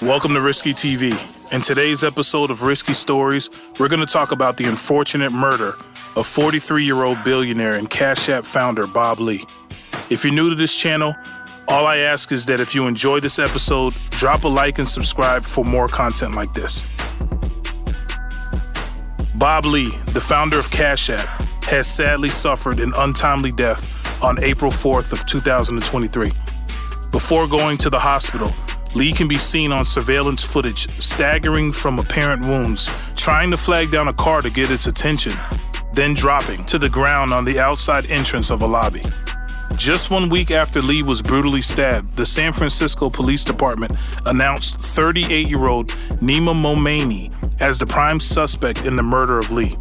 Welcome to Risky TV. In today's episode of Risky Stories, we're going to talk about the unfortunate murder of 43-year-old billionaire and Cash App founder Bob Lee. If you're new to this channel, all I ask is that if you enjoy this episode, drop a like and subscribe for more content like this. Bob Lee, the founder of Cash App, has sadly suffered an untimely death on April 4th of 2023. Before going to the hospital, Lee can be seen on surveillance footage staggering from apparent wounds, trying to flag down a car to get its attention, then dropping to the ground on the outside entrance of a lobby. Just 1 week after Lee was brutally stabbed, the San Francisco Police Department announced 38-year-old Nima Momani as the prime suspect in the murder of Lee.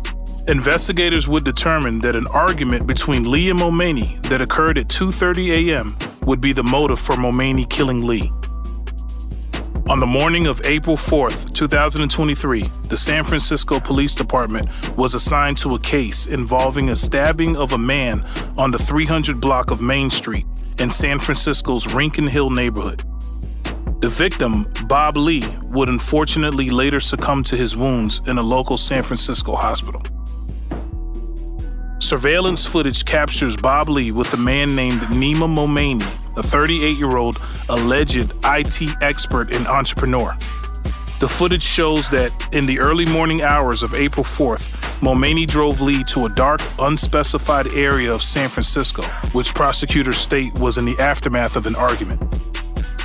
Investigators would determine that an argument between Lee and Momani that occurred at 2:30 a.m. would be the motive for Momani killing Lee. On the morning of April 4th, 2023, the San Francisco Police Department was assigned to a case involving a stabbing of a man on the 300 block of Main Street in San Francisco's Rincon Hill neighborhood. The victim, Bob Lee, would unfortunately later succumb to his wounds in a local San Francisco hospital. Surveillance footage captures Bob Lee with a man named Nima Momani, a 38-year-old alleged IT expert and entrepreneur. The footage shows that in the early morning hours of April 4th, Momani drove Lee to a dark, unspecified area of San Francisco, which prosecutors state was in the aftermath of an argument.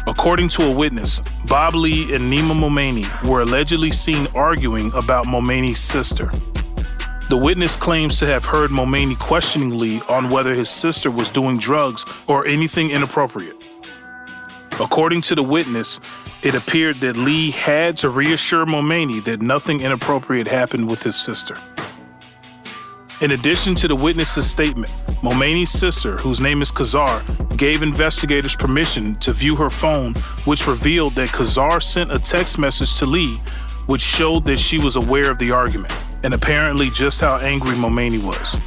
According to a witness, Bob Lee and Nima Momani were allegedly seen arguing about Momani's sister. The witness claims to have heard Momani questioning Lee on whether his sister was doing drugs or anything inappropriate. According to the witness, it appeared that Lee had to reassure Momani that nothing inappropriate happened with his sister. In addition to the witness's statement, Momani's sister, whose name is Kazar, gave investigators permission to view her phone, which revealed that Kazar sent a text message to Lee, which showed that she was aware of the argument, and apparently just how angry Momani was.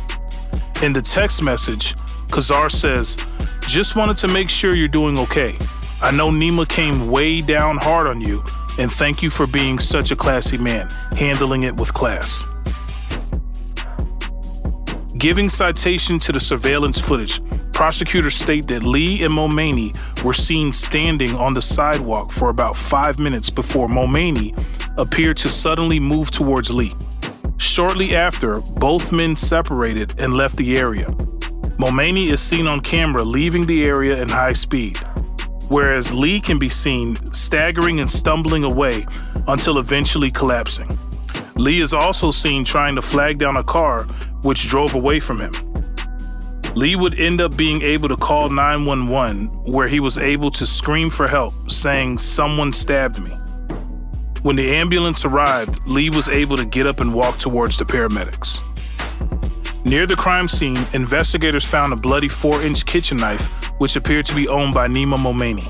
In the text message, Kazar says, "Just wanted to make sure you're doing okay. I know Nima came way down hard on you, and thank you for being such a classy man, handling it with class." Giving citation to the surveillance footage, prosecutors state that Lee and Momani were seen standing on the sidewalk for about 5 minutes before Momani appeared to suddenly move towards Lee. Shortly after, both men separated and left the area. Momani is seen on camera leaving the area in high speed, whereas Lee can be seen staggering and stumbling away until eventually collapsing. Lee is also seen trying to flag down a car which drove away from him. Lee would end up being able to call 911, where he was able to scream for help, saying, "Someone stabbed me." When the ambulance arrived, Lee was able to get up and walk towards the paramedics. Near the crime scene, investigators found a bloody 4-inch kitchen knife, which appeared to be owned by Nima Momani.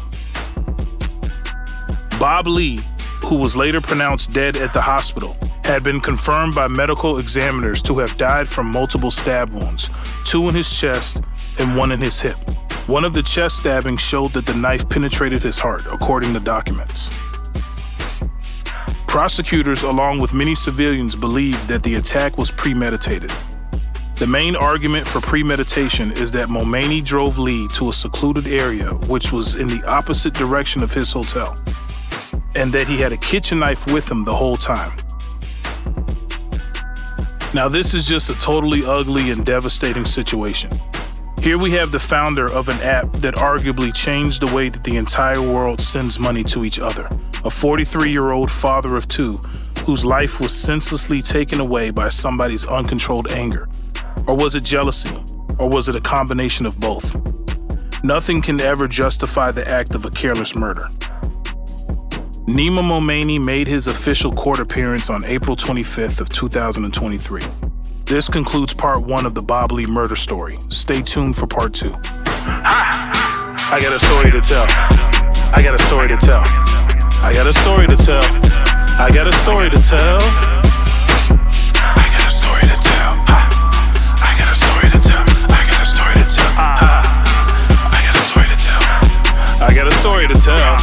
Bob Lee, who was later pronounced dead at the hospital, had been confirmed by medical examiners to have died from multiple stab wounds, 2 in his chest and 1 in his hip. One of the chest stabbings showed that the knife penetrated his heart, according to documents. Prosecutors, along with many civilians, believe that the attack was premeditated. The main argument for premeditation is that Momani drove Lee to a secluded area, which was in the opposite direction of his hotel, and that he had a kitchen knife with him the whole time. Now, this is just a totally ugly and devastating situation. Here we have the founder of an app that arguably changed the way that the entire world sends money to each other. A 43-year-old father of 2 whose life was senselessly taken away by somebody's uncontrolled anger. Or was it jealousy? Or was it a combination of both? Nothing can ever justify the act of a careless murder. Nima Momani made his official court appearance on April 25th of 2023. This concludes part 1 of the Bob Lee murder story. Stay tuned for part 2. I got a story to tell. I got a story to tell. I got a story to tell. I got a story to tell. I got a story to tell. I got a story to tell. I got a story to tell. I got a story to tell. I got a story to tell.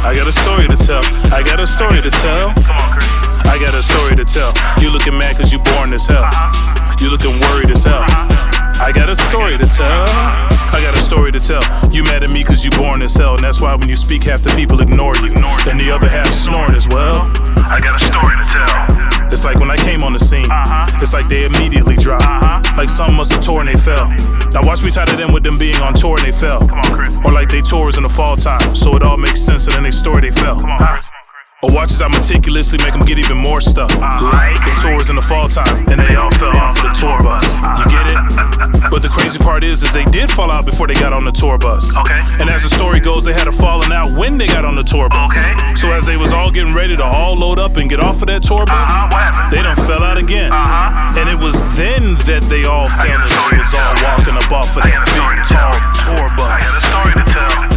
I got a story to tell. I got a story to tell. Come on, Chris. I got a story to tell. You looking mad cause you born as hell. You looking worried as hell. I got a story to tell. I got a story to tell. You mad at me cause you born as hell. And that's why when you speak, half the people ignore you. And the other half snoring as well. I got a story to tell. It's like when I came on the scene. It's like they immediately dropped. Like some must have tore and they fell. Now watch me tie that in with them being on tour and they fell. Come on, Chris. Or like they tours in the fall time. So it all makes sense and then they story they fell. Come on, Chris. Or watch as I meticulously make them get even more stuff. Like the tours in the fall time, and they all fell off of the tour bus. You get it? But the crazy part is they did fall out before they got on the tour bus. Okay. And as the story goes, they had a falling out when they got on the tour bus. Okay. So as they was all getting ready to all load up and get off of that tour bus, What happened? they done fell out again. And it was then that they all fell as they was all walking up off of that big, tall tour bus. I got a story to tell.